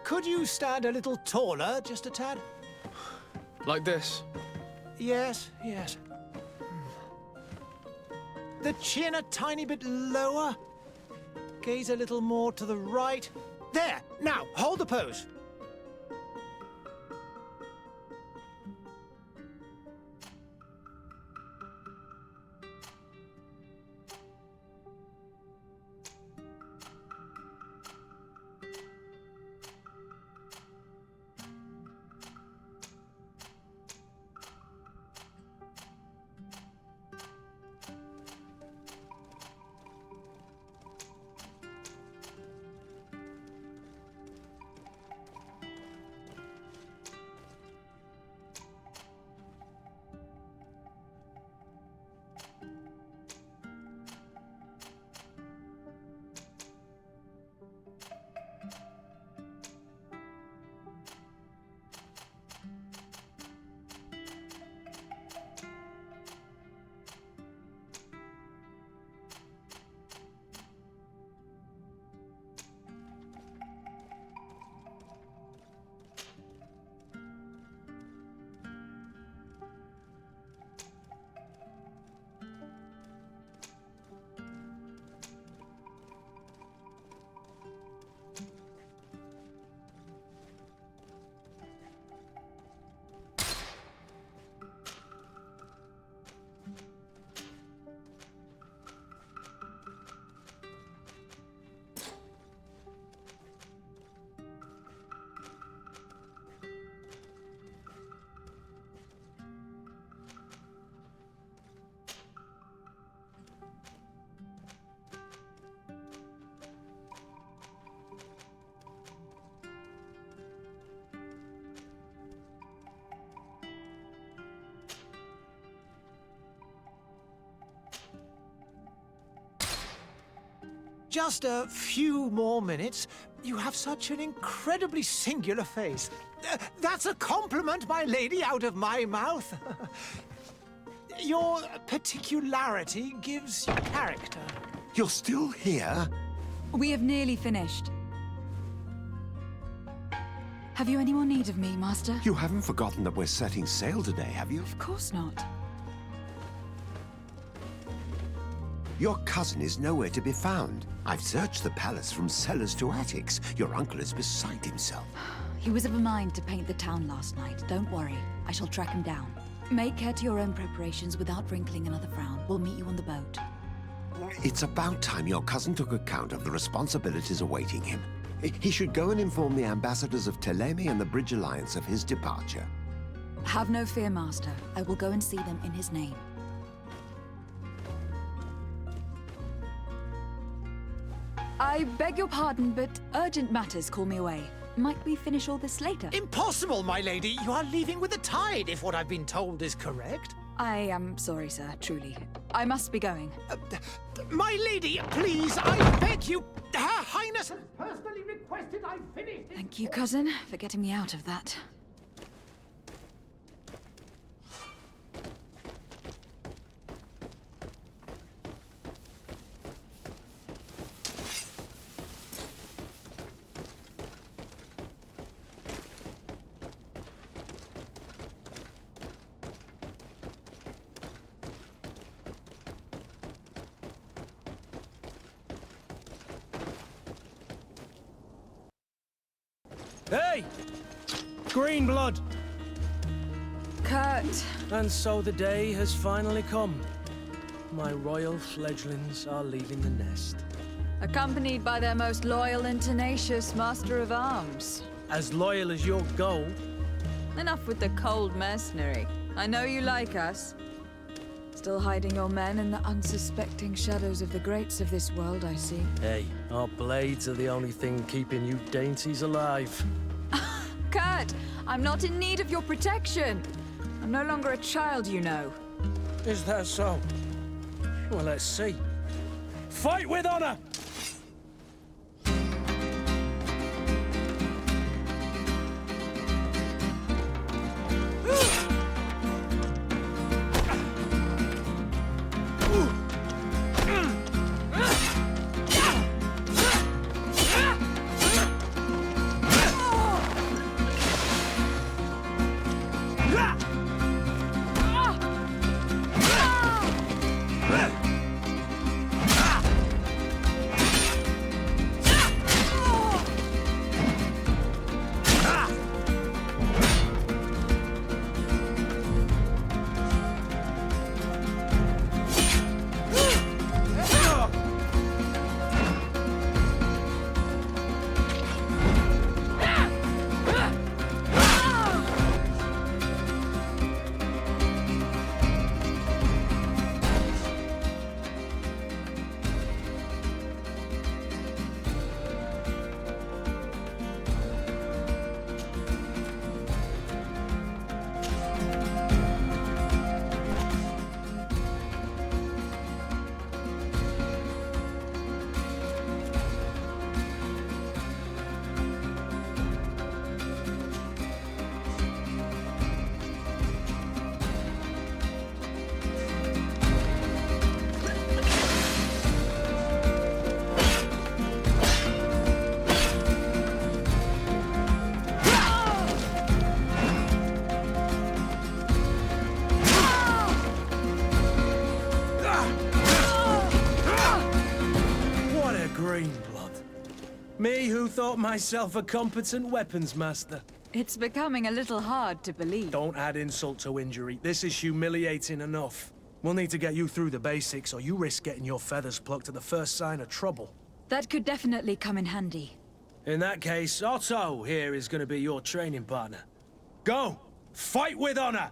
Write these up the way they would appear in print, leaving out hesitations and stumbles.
Could you stand a little taller, just a tad? Like this? Yes, yes. The chin a tiny bit lower. Gaze a little more to the right. There! Now, hold the pose. Just a few more minutes. You have such an incredibly singular face. That's a compliment, my lady, out of my mouth. Your particularity gives you character. You're still here? We have nearly finished. Have you any more need of me, Master? You haven't forgotten that we're setting sail today, have you? Of course not. Your cousin is nowhere to be found. I've searched the palace from cellars to attics. Your uncle is beside himself. He was of a mind to paint the town last night. Don't worry, I shall track him down. Make care to your own preparations without wrinkling another frown. We'll meet you on the boat. It's about time your cousin took account of the responsibilities awaiting him. He should go and inform the ambassadors of Ptolemy and the Bridge Alliance of his departure. Have no fear, Master. I will go and see them in his name. I beg your pardon, but urgent matters call me away. Might we finish all this later? Impossible, my lady. You are leaving with the tide, if what I've been told is correct. I am sorry, sir, truly. I must be going. My lady, please, I beg you. Her Highness has personally requested I finish this. Thank you, cousin, for getting me out of that. Hey! Green blood! Kurt! And so the day has finally come. My royal fledglings are leaving the nest. Accompanied by their most loyal and tenacious master of arms. As loyal as your gold. Enough with the cold mercenary. I know you like us. Still hiding your men in the unsuspecting shadows of the greats of this world, I see. Hey, our blades are the only thing keeping you dainties alive. Kurt, I'm not in need of your protection. I'm no longer a child, you know. Is that so? Well, let's see. Fight with honor! Me who thought myself a competent weapons master. It's becoming a little hard to believe. Don't add insult to injury. This is humiliating enough. We'll need to get you through the basics, or you risk getting your feathers plucked at the first sign of trouble. That could definitely come in handy. In that case, Otto here is going to be your training partner. Go! Fight with honor!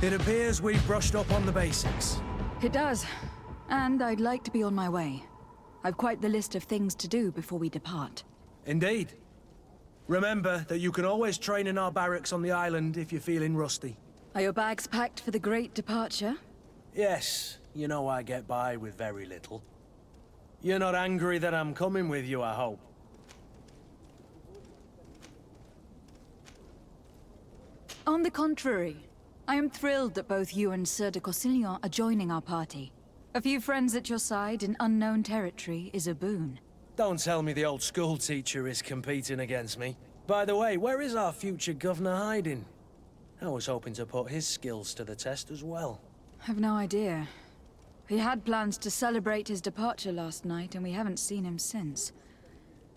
It appears we've brushed up on the basics. It does. And I'd like to be on my way. I've quite the list of things to do before we depart. Indeed. Remember that you can always train in our barracks on the island if you're feeling rusty. Are your bags packed for the great departure? Yes, you know I get by with very little. You're not angry that I'm coming with you, I hope. On the contrary, I am thrilled that both you and Sir de Cossillon are joining our party. A few friends at your side in unknown territory is a boon. Don't tell me the old school teacher is competing against me. By the way, where is our future governor hiding? I was hoping to put his skills to the test as well. I've no idea. He had plans to celebrate his departure last night, and we haven't seen him since.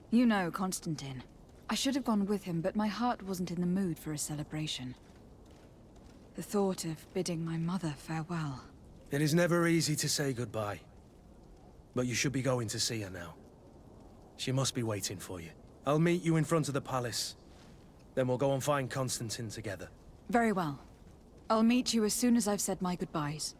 You know Constantine. I should have gone with him, but my heart wasn't in the mood for a celebration. The thought of bidding my mother farewell. It is never easy to say goodbye. But you should be going to see her now. She must be waiting for you. I'll meet you in front of the palace. Then we'll go and find Constantine together. Very well. I'll meet you as soon as I've said my goodbyes.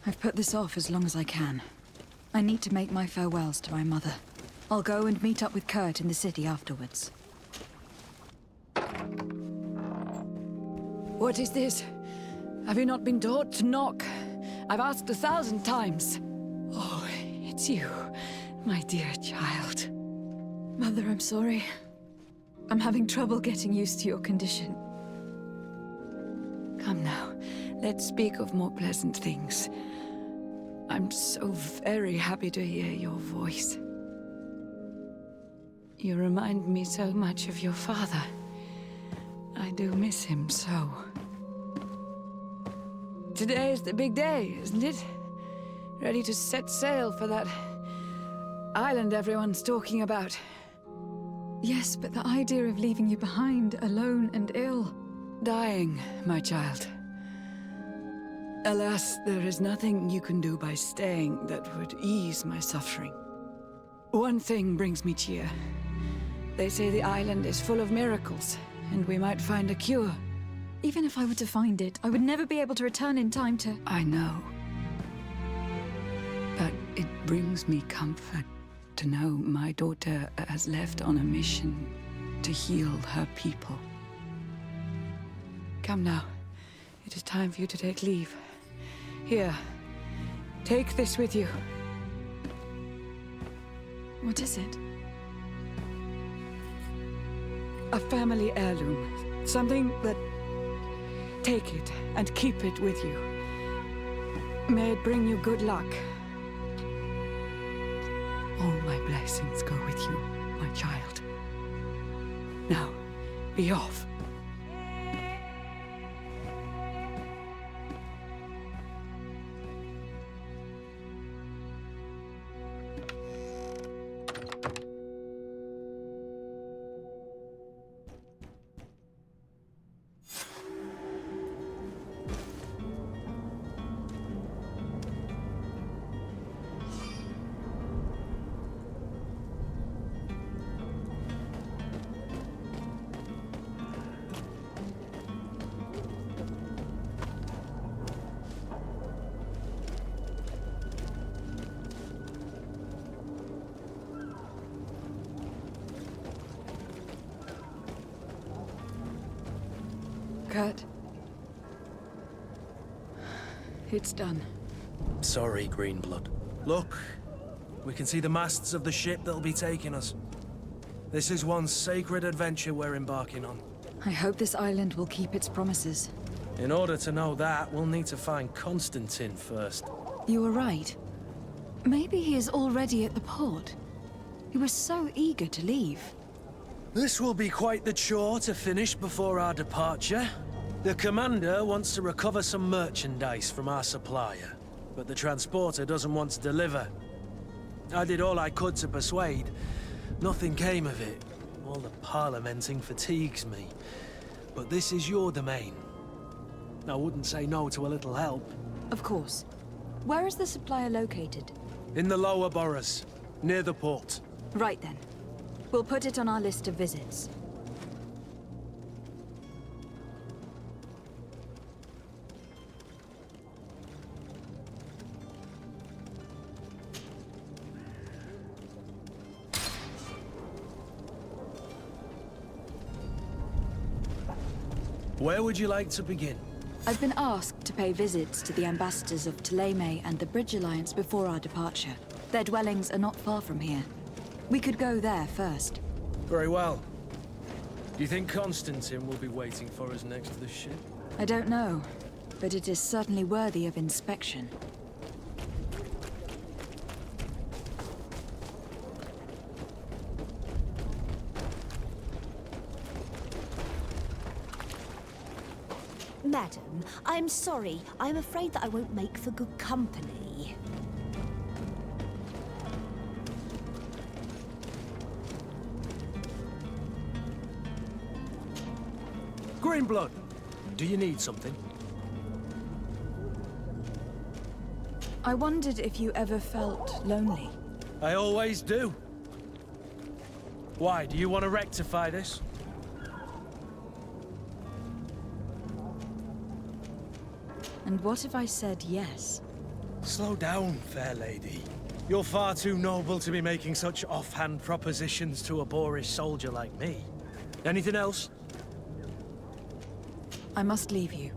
I've put this off as long as I can. I need to make my farewells to my mother. I'll go and meet up with Kurt in the city afterwards. What is this? Have you not been taught to knock? I've asked 1,000 times. Oh, it's you, my dear child. Mother, I'm sorry. I'm having trouble getting used to your condition. Come now, let's speak of more pleasant things. I'm so very happy to hear your voice. You remind me so much of your father. I do miss him so. Today is the big day, isn't it? Ready to set sail for that island everyone's talking about. Yes, but the idea of leaving you behind, alone and ill. Dying, my child. Alas, there is nothing you can do by staying that would ease my suffering. One thing brings me cheer. They say the island is full of miracles, and we might find a cure. Even if I were to find it, I would never be able to return in time to... I know. But it brings me comfort to know my daughter has left on a mission to heal her people. Come now. It is time for you to take leave. Here, take this with you. What is it? A family heirloom. Something that... Take it and keep it with you. May it bring you good luck. All my blessings go with you, my child. Now, be off. Kurt. It's done. Sorry, Greenblood. Look, we can see the masts of the ship that'll be taking us. This is one sacred adventure we're embarking on. I hope this island will keep its promises. In order to know that, we'll need to find Constantine first. You were right. Maybe he is already at the port. He was so eager to leave. This will be quite the chore to finish before our departure. The commander wants to recover some merchandise from our supplier, but the transporter doesn't want to deliver. I did all I could to persuade. Nothing came of it. All the parliamenting fatigues me. But this is your domain. I wouldn't say no to a little help. Of course. Where is the supplier located? In the lower boroughs, near the port. Right then. We'll put it on our list of visits. Where would you like to begin? I've been asked to pay visits to the ambassadors of Ptolemy and the Bridge Alliance before our departure. Their dwellings are not far from here. We could go there first. Very well. Do you think Constantine will be waiting for us next to the ship? I don't know, but it is certainly worthy of inspection. Madam, I'm sorry. I'm afraid that I won't make for good company. Greenblood, do you need something? I wondered if you ever felt lonely. I always do. Why, do you want to rectify this? And what if I said yes? Slow down, fair lady. You're far too noble to be making such offhand propositions to a boorish soldier like me. Anything else? I must leave you.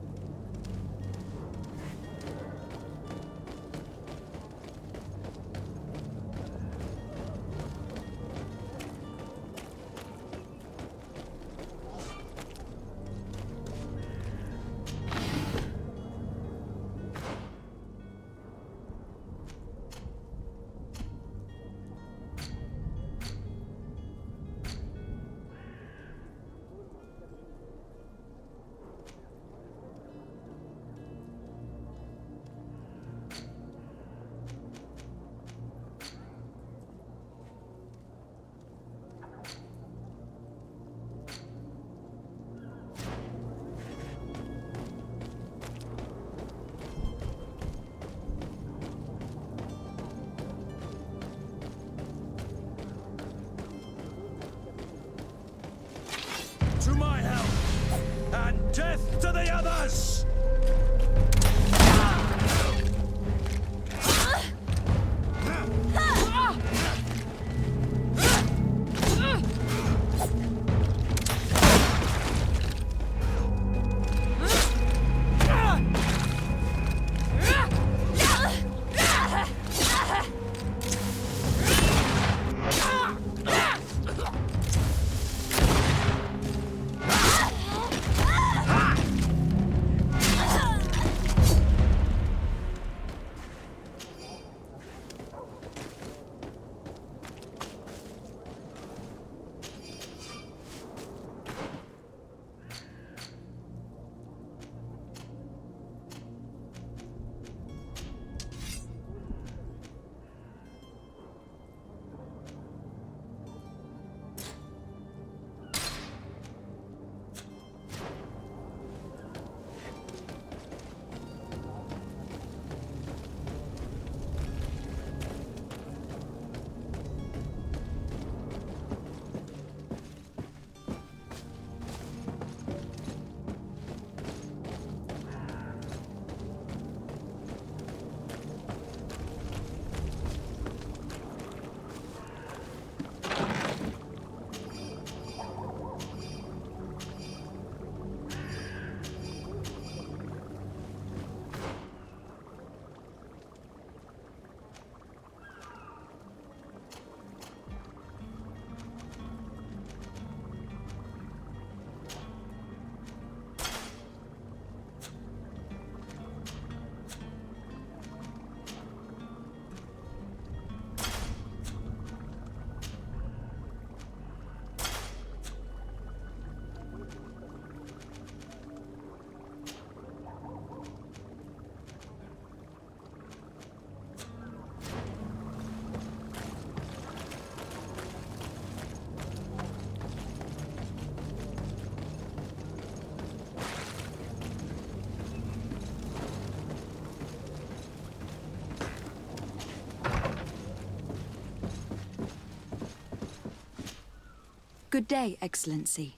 Good day, Excellency.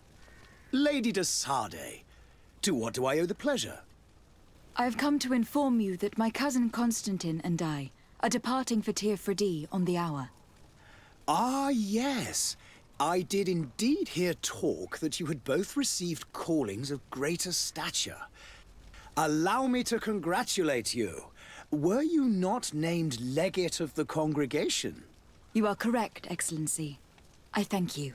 Lady De Sardet, to what do I owe the pleasure? I have come to inform you that my cousin Constantine and I are departing for Teer Fradee on the hour. Ah, yes. I did indeed hear talk that you had both received callings of greater stature. Allow me to congratulate you. Were you not named legate of the congregation? You are correct, Excellency. I thank you.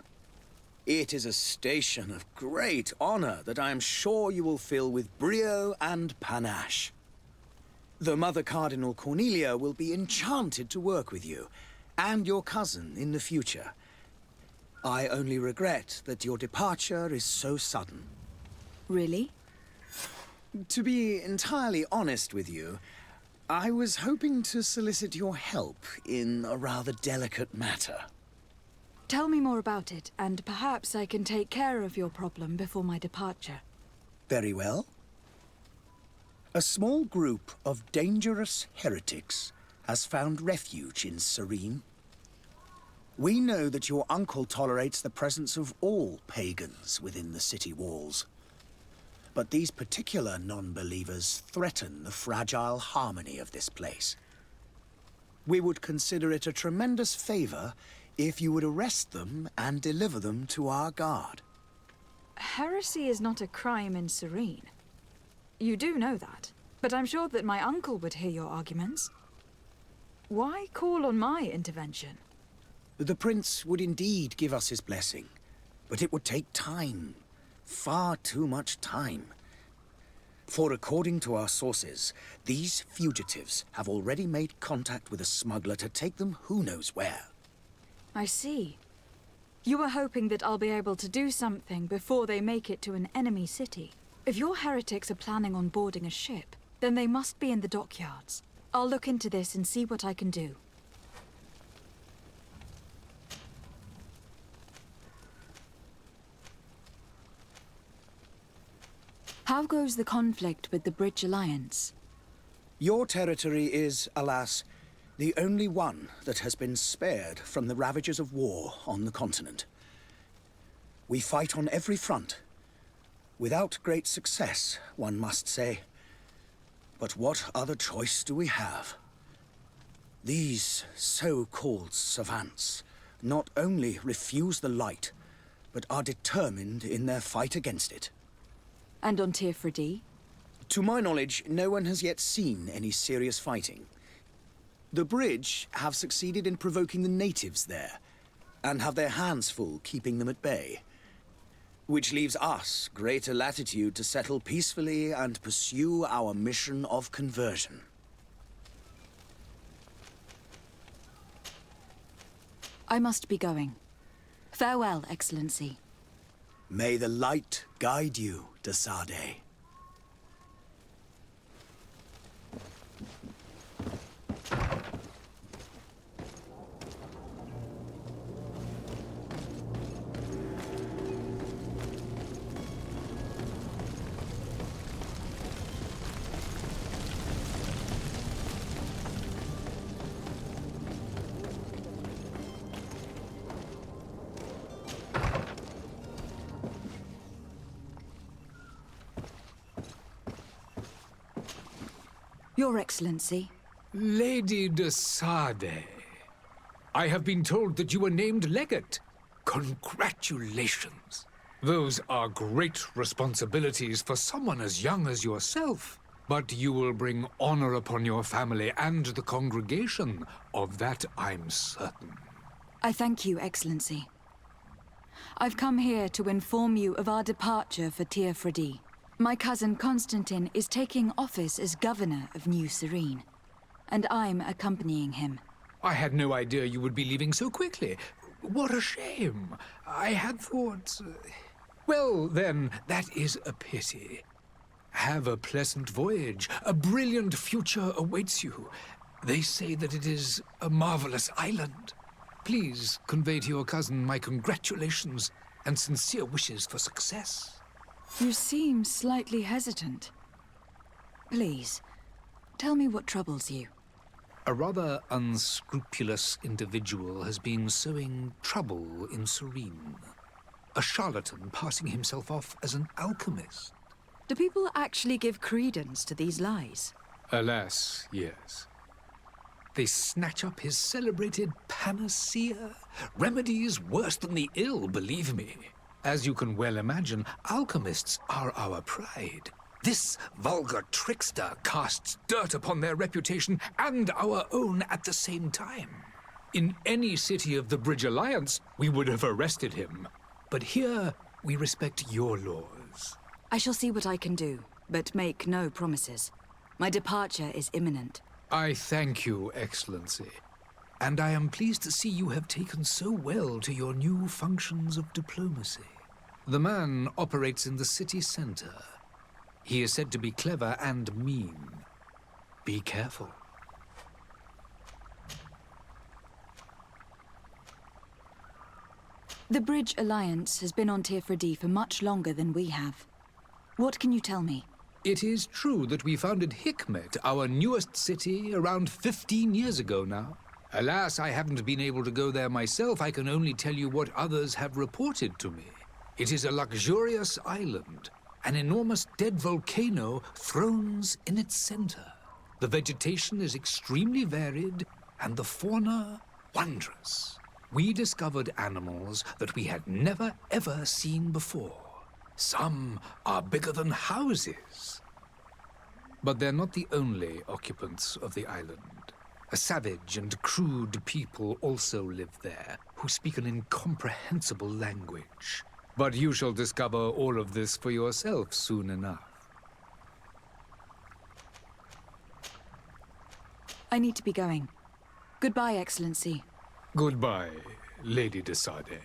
It is a station of great honor that I am sure you will fill with brio and panache. The Mother Cardinal Cornelia will be enchanted to work with you, and your cousin in the future. I only regret that your departure is so sudden. Really? To be entirely honest with you, I was hoping to solicit your help in a rather delicate matter. Tell me more about it, and perhaps I can take care of your problem before my departure. Very well. A small group of dangerous heretics has found refuge in Serene. We know that your uncle tolerates the presence of all pagans within the city walls. But these particular non-believers threaten the fragile harmony of this place. We would consider it a tremendous favor if you would arrest them and deliver them to our guard. Heresy is not a crime in Serene. You do know that, but I'm sure that my uncle would hear your arguments. Why call on my intervention? The prince would indeed give us his blessing, but it would take time. Far too much time. For according to our sources, these fugitives have already made contact with a smuggler to take them who knows where. I see. You were hoping that I'll be able to do something before they make it to an enemy city. If your heretics are planning on boarding a ship, then they must be in the dockyards. I'll look into this and see what I can do. How goes the conflict with the Bridge Alliance? Your territory is, alas, the only one that has been spared from the ravages of war on the continent. We fight on every front. Without great success, one must say. But what other choice do we have? These so-called savants not only refuse the light, but are determined in their fight against it. And on Teer Fradee? To my knowledge, no one has yet seen any serious fighting. The Bridge have succeeded in provoking the natives there, and have their hands full keeping them at bay. Which leaves us greater latitude to settle peacefully and pursue our mission of conversion. I must be going. Farewell, Excellency. May the light guide you, De Sardet. Your Excellency. Lady De Sardet, I have been told that you were named legate. Congratulations. Those are great responsibilities for someone as young as yourself. But you will bring honor upon your family and the congregation. Of that I'm certain. I thank you, Excellency. I've come here to inform you of our departure for Teer Fradee. My cousin Constantine is taking office as governor of New Serene, and I'm accompanying him. I had no idea you would be leaving so quickly. What a shame. I had thought... Well, then, that is a pity. Have a pleasant voyage. A brilliant future awaits you. They say that it is a marvelous island. Please convey to your cousin my congratulations and sincere wishes for success. You seem slightly hesitant. Please, tell me what troubles you. A rather unscrupulous individual has been sowing trouble in Serene. a charlatan passing himself off as an alchemist. Do people actually give credence to these lies? Alas, yes. They snatch up his celebrated panacea, remedies worse than the ill, believe me. As you can well imagine, alchemists are our pride. This vulgar trickster casts dirt upon their reputation and our own at the same time. In any city of the Bridge Alliance, we would have arrested him. But here, we respect your laws. I shall see what I can do, but make no promises. My departure is imminent. I thank you, Excellency. And I am pleased to see you have taken so well to your new functions of diplomacy. The man operates in the city center. He is said to be clever and mean. Be careful. The Bridge Alliance has been on Teer Fradee for much longer than we have. What can you tell me? It is true that we founded Hikmet, our newest city, around 15 years ago now. Alas, I haven't been able to go there myself. I can only tell you what others have reported to me. It is a luxurious island. An enormous dead volcano thrones in its center. The vegetation is extremely varied, and the fauna wondrous. We discovered animals that we had never ever seen before. Some are bigger than houses. But they're not the only occupants of the island. A savage and crude people also live there, who speak an incomprehensible language. But you shall discover all of this for yourself soon enough. I need to be going. Goodbye, Excellency. Goodbye, Lady De Sardet.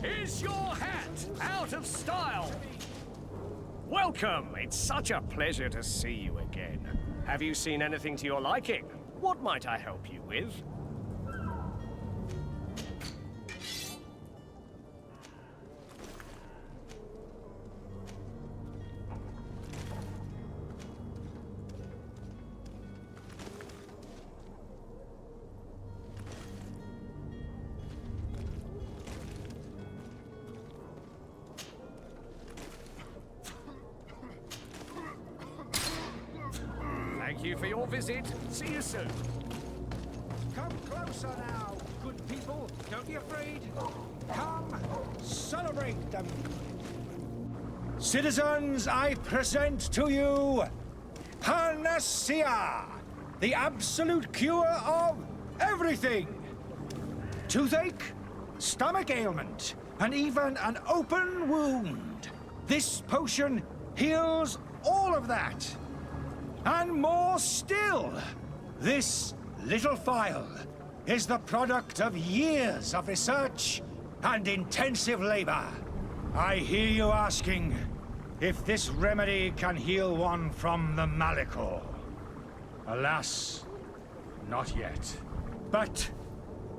Is your hat out of style? Welcome! It's such a pleasure to see you again. Have you seen anything to your liking? What might I help you with? Thank you for your visit. See you soon. Come closer now, good people. Don't be afraid. Come, celebrate them. Citizens, I present to you Panacea, the absolute cure of everything. Toothache, stomach ailment, and even an open wound. This potion heals all of that. And more still, this little phial is the product of years of research and intensive labor. I hear you asking if this remedy can heal one from the Malichor. Alas, not yet. But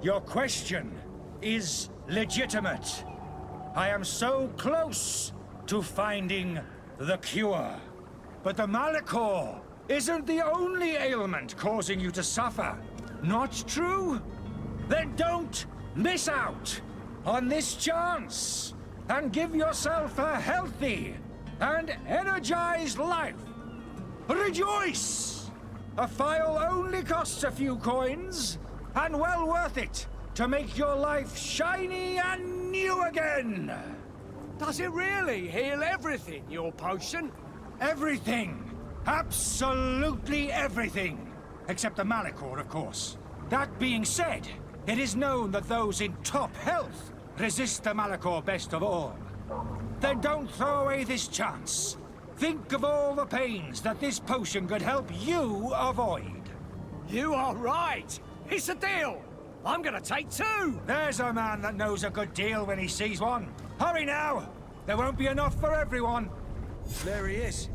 your question is legitimate. I am so close to finding the cure. But the Malichor isn't the only ailment causing you to suffer. Not true? Then don't miss out on this chance and give yourself a healthy and energized life. Rejoice! A phial only costs a few coins, and well worth it to make your life shiny and new again. Does it really heal everything, your potion? Everything. Absolutely everything. except the Malachor, of course. That being said, it is known that those in top health resist the Malachor best of all. Then don't throw away this chance. Think of all the pains that this potion could help you avoid. You are right. It's a deal. I'm gonna take 2. There's a man that knows a good deal when he sees one. Hurry now. There won't be enough for everyone. There he is.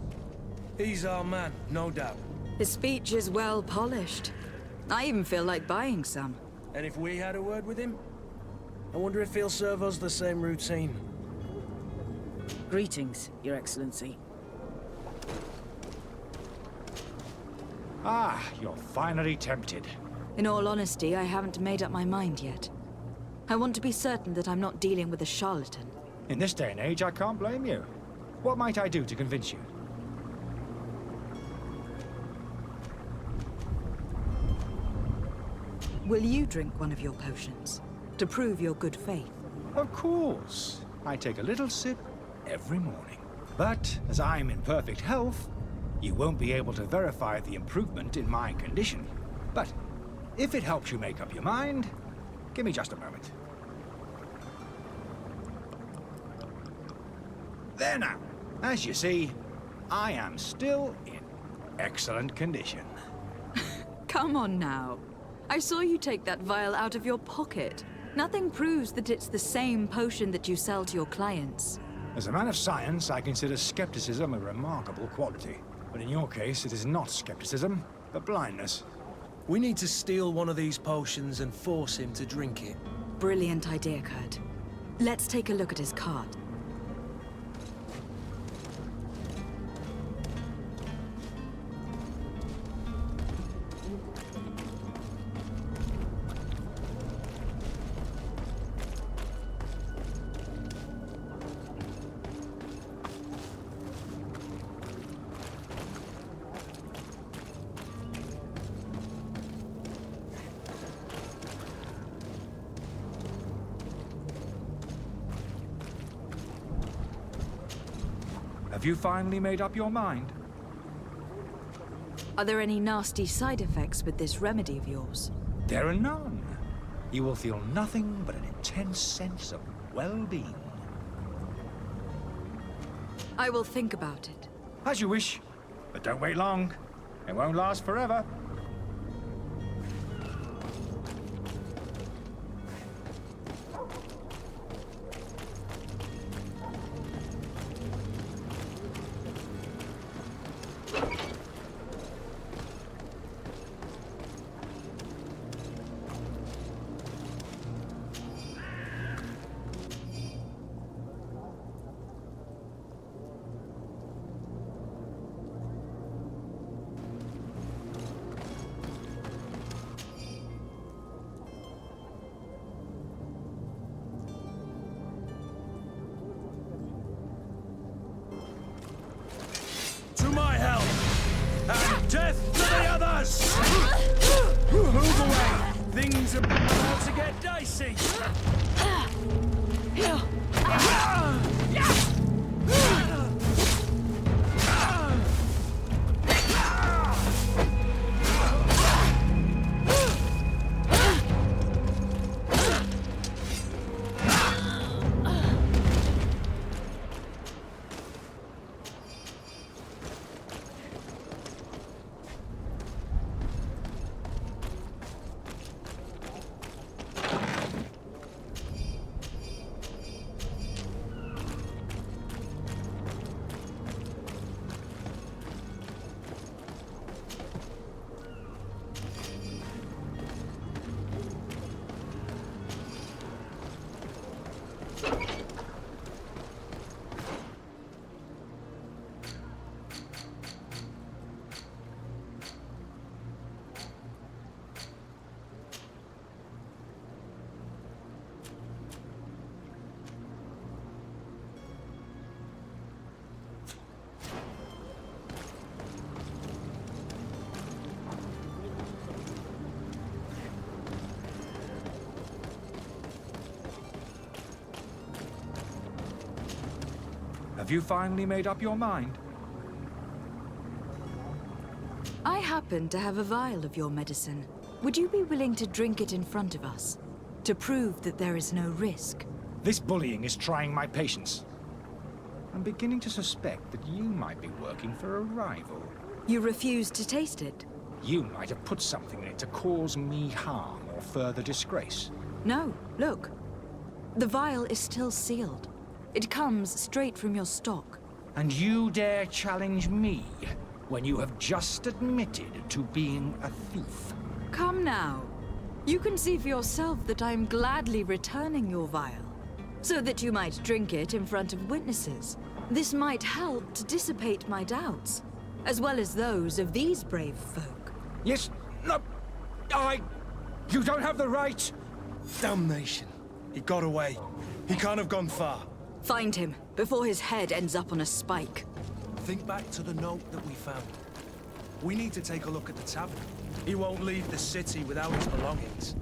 He's our man, no doubt. His speech is well polished. I even feel like buying some. And if we had a word with him? I wonder if he'll serve us the same routine. Greetings, Your Excellency. Ah, you're finally tempted. In all honesty, I haven't made up my mind yet. I want to be certain that I'm not dealing with a charlatan. In this day and age, I can't blame you. What might I do to convince you? Will you drink one of your potions, to prove your good faith? Of course. I take a little sip every morning. But as I'm in perfect health, you won't be able to verify the improvement in my condition. But if it helps you make up your mind, give me just a moment. There now. As you see, I am still in excellent condition. Come on now. I saw you take that vial out of your pocket. Nothing proves that it's the same potion that you sell to your clients. As a man of science, I consider skepticism a remarkable quality. But in your case, it is not skepticism, but blindness. We need to steal one of these potions and force him to drink it. Brilliant idea, Kurt. Let's take a look at his card. Have you finally made up your mind? Are there any nasty side effects with this remedy of yours? There are none. You will feel nothing but an intense sense of well-being. I will think about it. As you wish, but don't wait long. It won't last forever. To my help! And death to the others! Move away! Things are about to get dicey! Have you finally made up your mind? I happen to have a vial of your medicine. Would you be willing to drink it in front of us? To prove that there is no risk? This bullying is trying my patience. I'm beginning to suspect that you might be working for a rival. You refuse to taste it? You might have put something in it to cause me harm or further disgrace. No, look. The vial is still sealed. It comes straight from your stock. And you dare challenge me when you have just admitted to being a thief? Come now. You can see for yourself that I am gladly returning your vial, so that you might drink it in front of witnesses. This might help to dissipate my doubts, as well as those of these brave folk. Yes, no, you don't have the right. Damnation. He got away. He can't have gone far. Find him, before his head ends up on a spike. Think back to the note that we found. We need to take a look at the tavern. He won't leave the city without his belongings.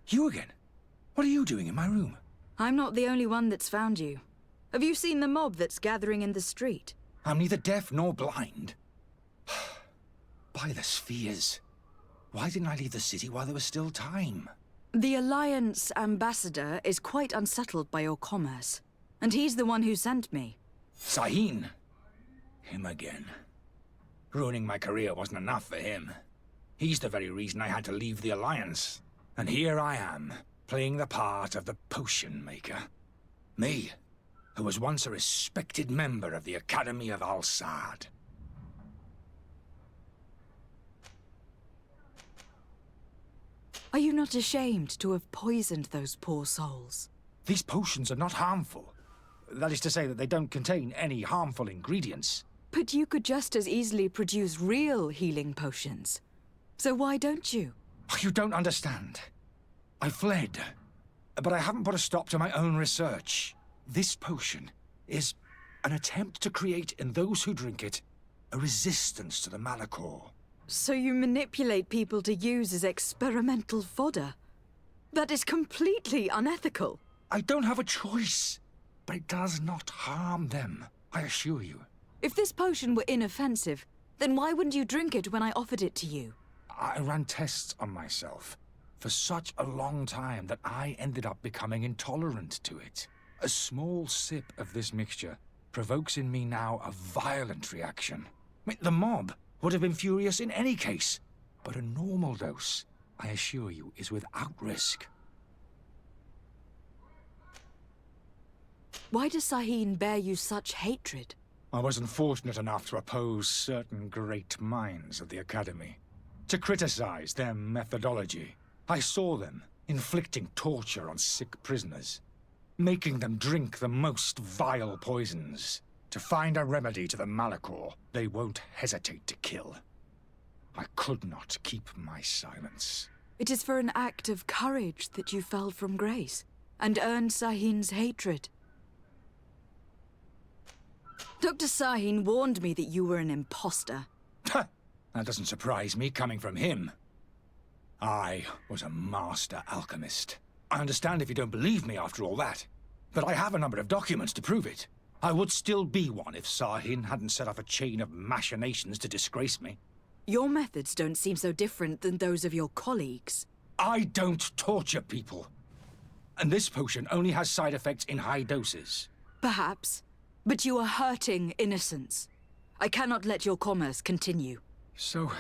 You again? What are you doing in my room? I'm not the only one that's found you. Have you seen the mob that's gathering in the street? I'm neither deaf nor blind. By the spheres. Why didn't I leave the city while there was still time? The Alliance ambassador is quite unsettled by your commerce, and he's the one who sent me. Sahin. Him again. Ruining my career wasn't enough for him. He's the very reason I had to leave the Alliance. And here I am, playing the part of the potion maker. Me, who was once a respected member of the Academy of Al-Sad. Are you not ashamed to have poisoned those poor souls? These potions are not harmful. That is to say that they don't contain any harmful ingredients. But you could just as easily produce real healing potions. So why don't you? You don't understand. I fled, but I haven't put a stop to my own research. This potion is an attempt to create in those who drink it a resistance to the Malachor. So you manipulate people to use as experimental fodder? That is completely unethical. I don't have a choice, but it does not harm them, I assure you. If this potion were inoffensive, then why wouldn't you drink it when I offered it to you? I ran tests on myself for such a long time that I ended up becoming intolerant to it. A small sip of this mixture provokes in me now a violent reaction. I mean, the mob would have been furious in any case, but a normal dose, I assure you, is without risk. Why does Sahin bear you such hatred? I wasn't fortunate enough to oppose certain great minds of the Academy, to criticize their methodology. I saw them inflicting torture on sick prisoners, making them drink the most vile poisons. To find a remedy to the Malachor, they won't hesitate to kill. I could not keep my silence. It is for an act of courage that you fell from grace, and earned Sahin's hatred. Dr. Sahin warned me that you were an imposter. That doesn't surprise me, coming from him. I was a master alchemist. I understand if you don't believe me after all that, but I have a number of documents to prove it. I would still be one if Sahin hadn't set off a chain of machinations to disgrace me. Your methods don't seem so different than those of your colleagues. I don't torture people. And this potion only has side effects in high doses. Perhaps, but you are hurting innocents. I cannot let your commerce continue. So,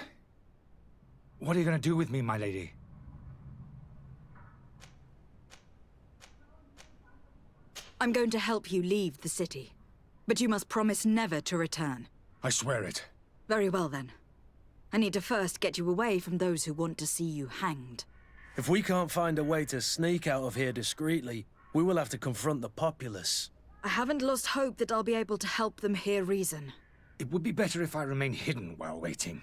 what are you going to do with me, my lady? I'm going to help you leave the city, but you must promise never to return. I swear it. Very well, then. I need to first get you away from those who want to see you hanged. If we can't find a way to sneak out of here discreetly, we will have to confront the populace. I haven't lost hope that I'll be able to help them hear reason. It would be better if I remain hidden while waiting.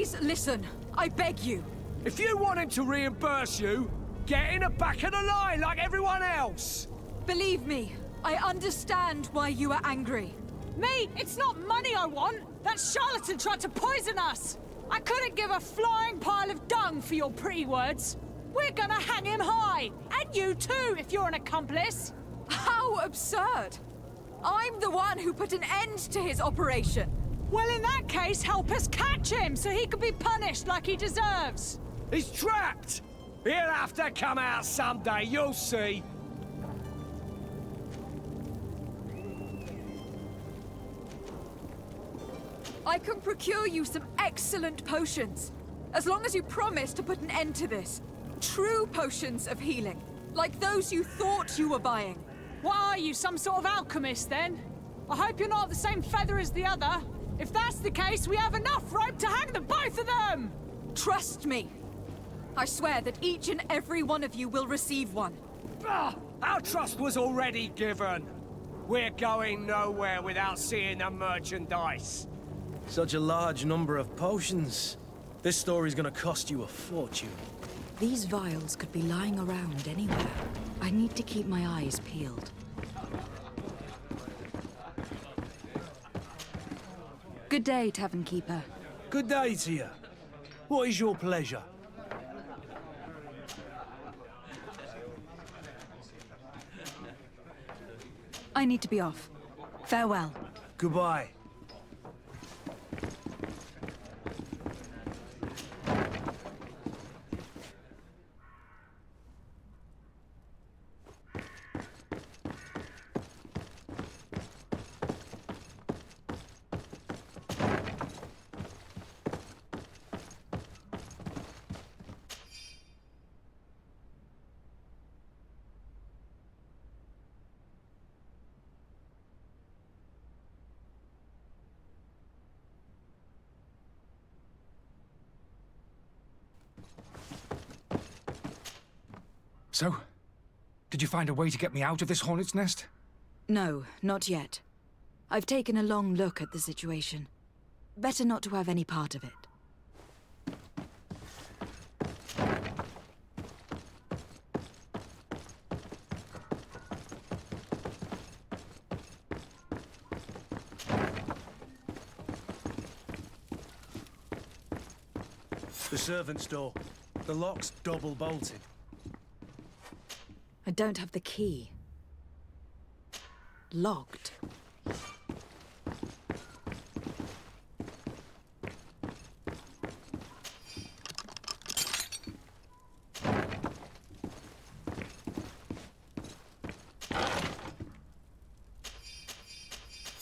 Please listen. I beg you. If you want him to reimburse you, get in the back of the line like everyone else. Believe me, I understand why you are angry. Me? It's not money I want. That charlatan tried to poison us. I couldn't give a flying pile of dung for your pretty words. We're gonna hang him high. And you too, if you're an accomplice. How absurd! I'm the one who put an end to his operation. Well, in that case, help us catch him so he can be punished like he deserves. He's trapped. He'll have to come out someday, you'll see. I can procure you some excellent potions, as long as you promise to put an end to this. True potions of healing, like those you thought you were buying. What are you, some sort of alchemist, then? I hope you're not the same feather as the other. If that's the case, we have enough rope to hang the both of them! Trust me. I swear that each and every one of you will receive one. Our trust was already given. We're going nowhere without seeing the merchandise. Such a large number of potions. This story's gonna cost you a fortune. These vials could be lying around anywhere. I need to keep my eyes peeled. Good day, Tavern Keeper. Good day to you. What is your pleasure? I need to be off. Farewell. Goodbye. So, did you find a way to get me out of this hornet's nest? No, not yet. I've taken a long look at the situation. Better not to have any part of it. The servant's door. The lock's double bolted. I don't have the key. Locked.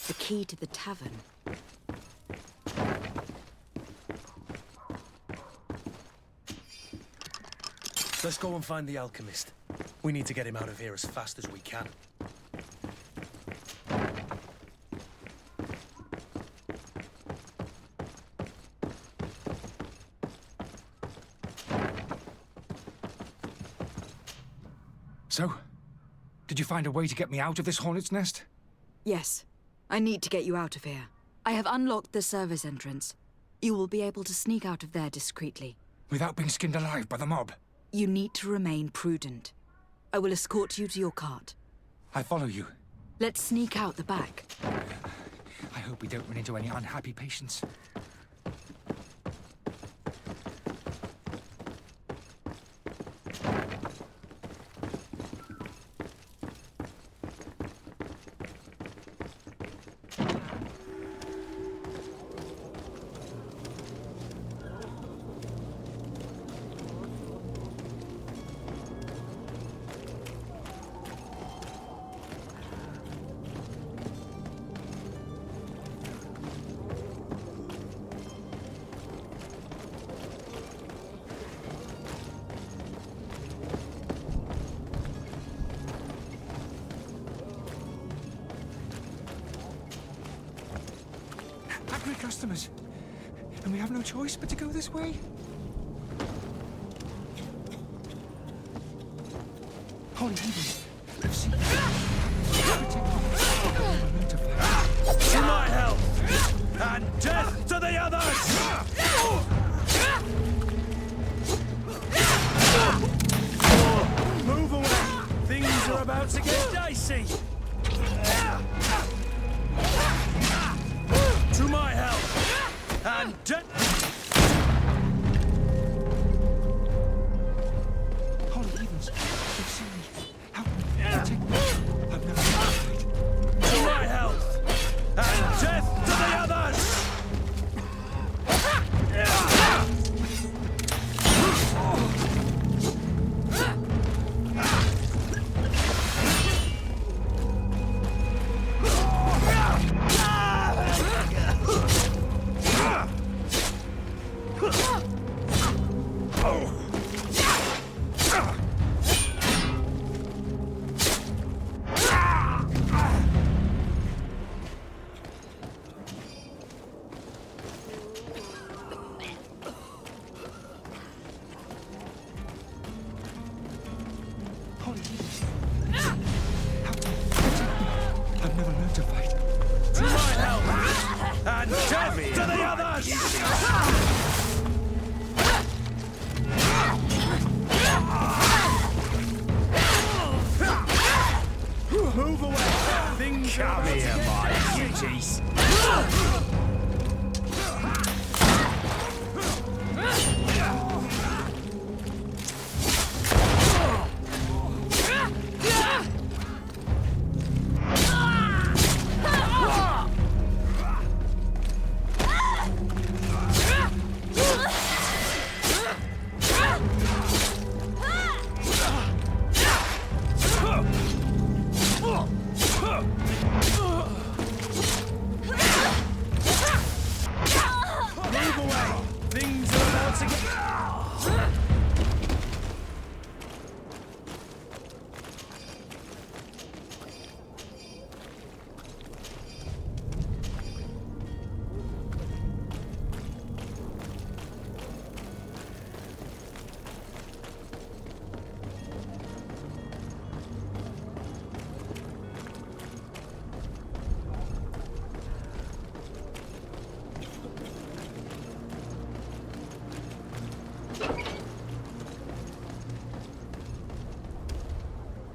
The key to the tavern. Let's go and find the alchemist. We need to get him out of here as fast as we can. So, did you find a way to get me out of this hornet's nest? Yes. I need to get you out of here. I have unlocked the service entrance. You will be able to sneak out of there discreetly. Without being skinned alive by the mob? You need to remain prudent. I will escort you to your cart. I follow you. Let's sneak out the back. I hope we don't run into any unhappy patients. Angry customers. And we have no choice but to go this way? Holy heavens. I've seen... To my health! And death to the others! And holy heavens! They've seen me. How can they take me? I've never tried. To my health! And death to the others! I've never learned to fight. To my help! And death to the others! Move away! Things come here, my beauties!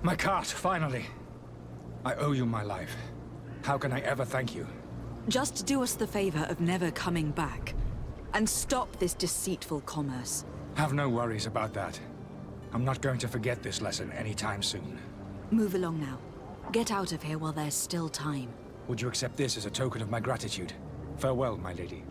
My cart, finally. I owe you my life. How can I ever thank you? Just do us the favor of never coming back. And stop this deceitful commerce. Have no worries about that. I'm not going to forget this lesson anytime soon. Move along now. Get out of here while there's still time. Would you accept this as a token of my gratitude? Farewell, my lady.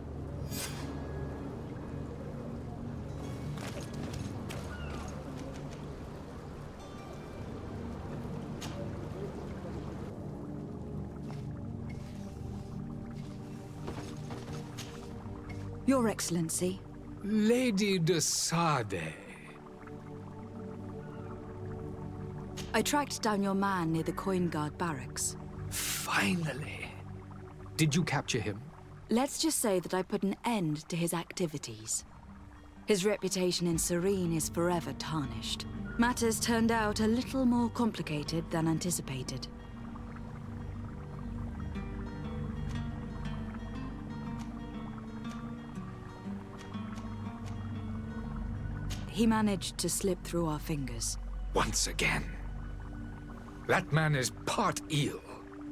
Your Excellency. Lady De Sardet. I tracked down your man near the Coin Guard barracks. Finally. Did you capture him? Let's just say that I put an end to his activities. His reputation in Serene is forever tarnished. Matters turned out a little more complicated than anticipated. He managed to slip through our fingers. Once again. That man is part eel.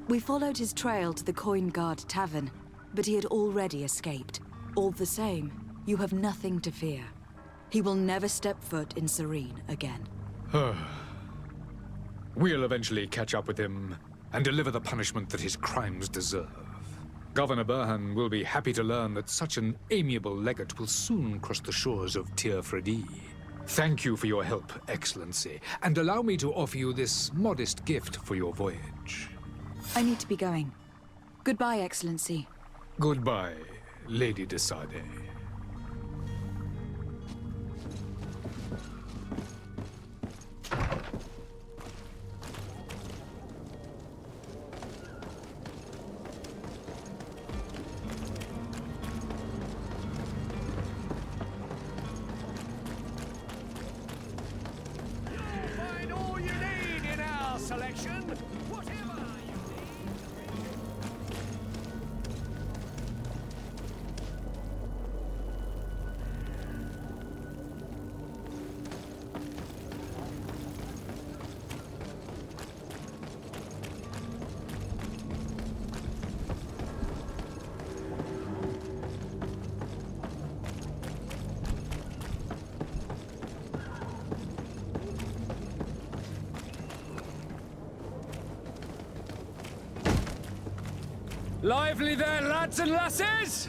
We followed his trail to the Coin Guard Tavern, but he had already escaped. All the same, you have nothing to fear. He will never step foot in Serene again. We'll eventually catch up with him and deliver the punishment that his crimes deserve. Governor Burhan will be happy to learn that such an amiable legate will soon cross the shores of Teer Fradee. Thank you for your help, Excellency, and allow me to offer you this modest gift for your voyage. I need to be going. Goodbye, Excellency. Goodbye, Lady De Sardet. Lively there, lads and lasses!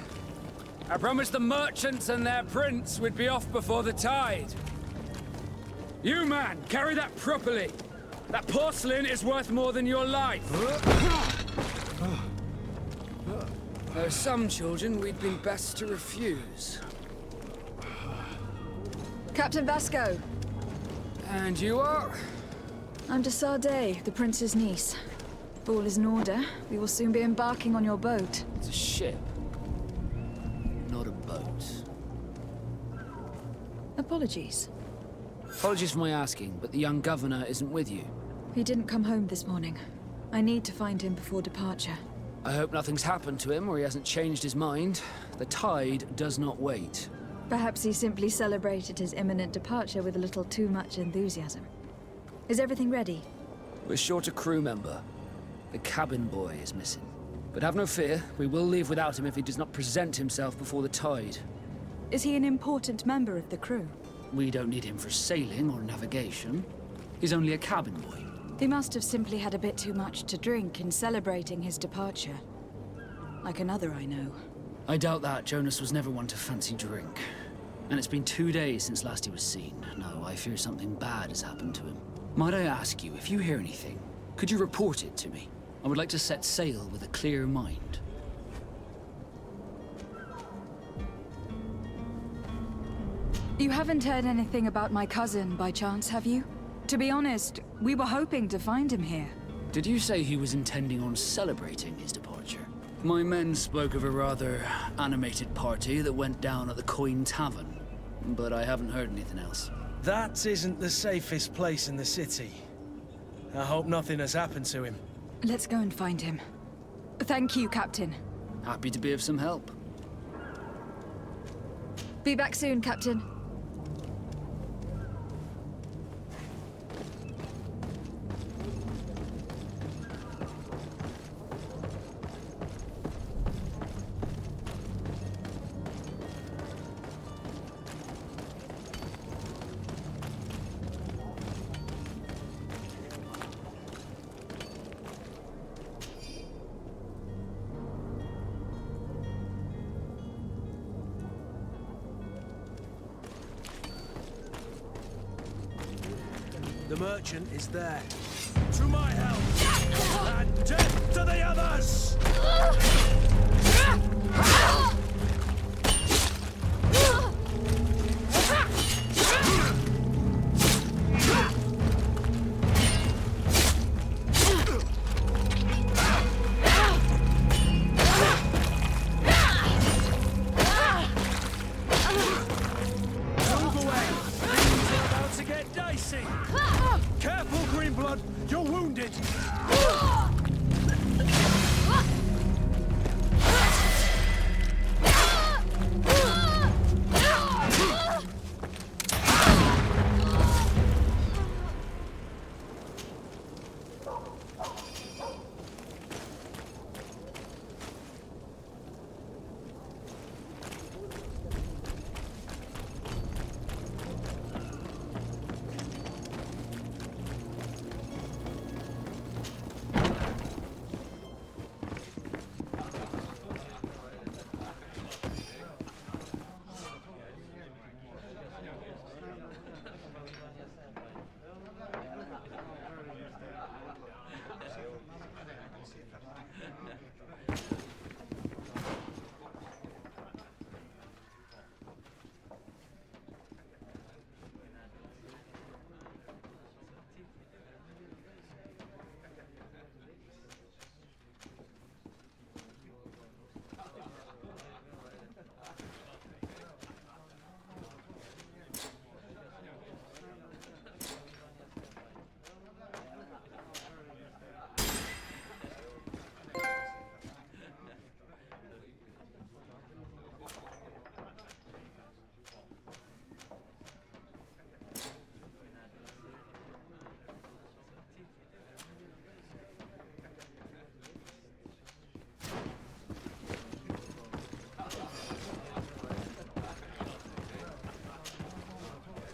I promised the merchants and their prince we'd be off before the tide. You, man, carry that properly. That porcelain is worth more than your life. There are some children we'd been best to refuse. Captain Vasco. And you are? I'm De Sardet, the prince's niece. If all is in order, we will soon be embarking on your boat. It's a ship. Not a boat. Apologies. Apologies for my asking, but the young governor isn't with you. He didn't come home this morning. I need to find him before departure. I hope nothing's happened to him or he hasn't changed his mind. The tide does not wait. Perhaps he simply celebrated his imminent departure with a little too much enthusiasm. Is everything ready? We're short a crew member. The cabin boy is missing. But have no fear, we will leave without him if he does not present himself before the tide. Is he an important member of the crew? We don't need him for sailing or navigation. He's only a cabin boy. He must have simply had a bit too much to drink in celebrating his departure. Like another I know. I doubt that. Jonas was never one to fancy drink. And it's been 2 days since last he was seen. No, I fear something bad has happened to him. Might I ask you, if you hear anything, could you report it to me? I would like to set sail with a clear mind. You haven't heard anything about my cousin, by chance, have you? To be honest, we were hoping to find him here. Did you say he was intending on celebrating his departure? My men spoke of a rather animated party that went down at the Coin Tavern, but I haven't heard anything else. That isn't the safest place in the city. I hope nothing has happened to him. Let's go and find him. Thank you, Captain. Happy to be of some help. Be back soon, Captain. The merchant is there. To my help! And death to the others! Move away! Things are about to get dicey! Careful, Greenblood! You're wounded!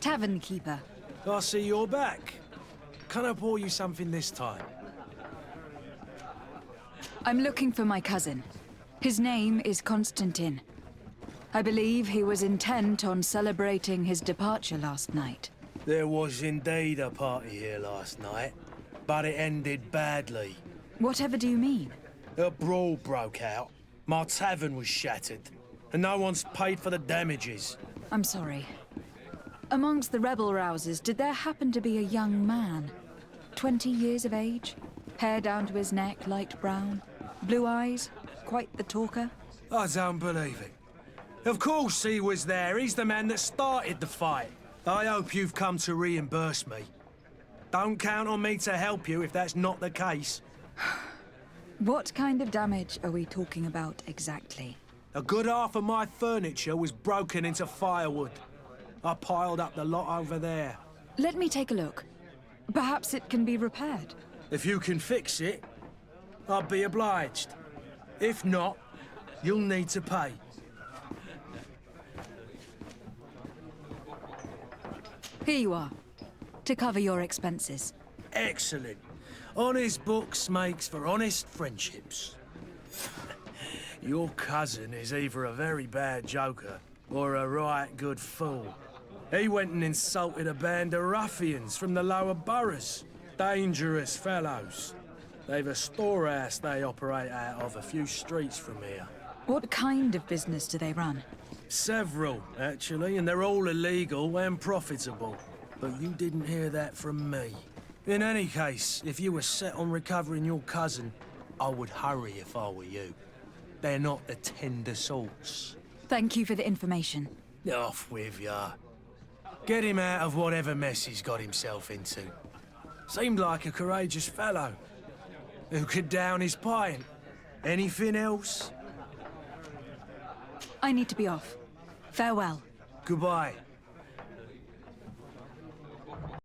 Tavern keeper. I see you're back. Can I pour you something this time? I'm looking for my cousin. His name is Constantine. I believe he was intent on celebrating his departure last night. There was indeed a party here last night, but it ended badly. Whatever do you mean? A brawl broke out. My tavern was shattered, and no one's paid for the damages. I'm sorry. Amongst the rebel rousers, did there happen to be a young man? 20 years of age? Hair down to his neck, light brown? Blue eyes? Quite the talker? I don't believe it. Of course he was there. He's the man that started the fight. I hope you've come to reimburse me. Don't count on me to help you if that's not the case. What kind of damage are we talking about exactly? A good half of my furniture was broken into firewood. I piled up the lot over there. Let me take a look. Perhaps it can be repaired. If you can fix it, I'd be obliged. If not, you'll need to pay. Here you are, to cover your expenses. Excellent. Honest books makes for honest friendships. Your cousin is either a very bad joker or a right good fool. He went and insulted a band of ruffians from the lower boroughs. Dangerous fellows. They've a storehouse they operate out of a few streets from here. What kind of business do they run? Several, actually, and they're all illegal and profitable. But you didn't hear that from me. In any case, if you were set on recovering your cousin, I would hurry if I were you. They're not the tender sorts. Thank you for the information. Off with ya. Get him out of whatever mess he's got himself into. Seemed like a courageous fellow. Who could down his pint? Anything else? I need to be off. Farewell. Goodbye.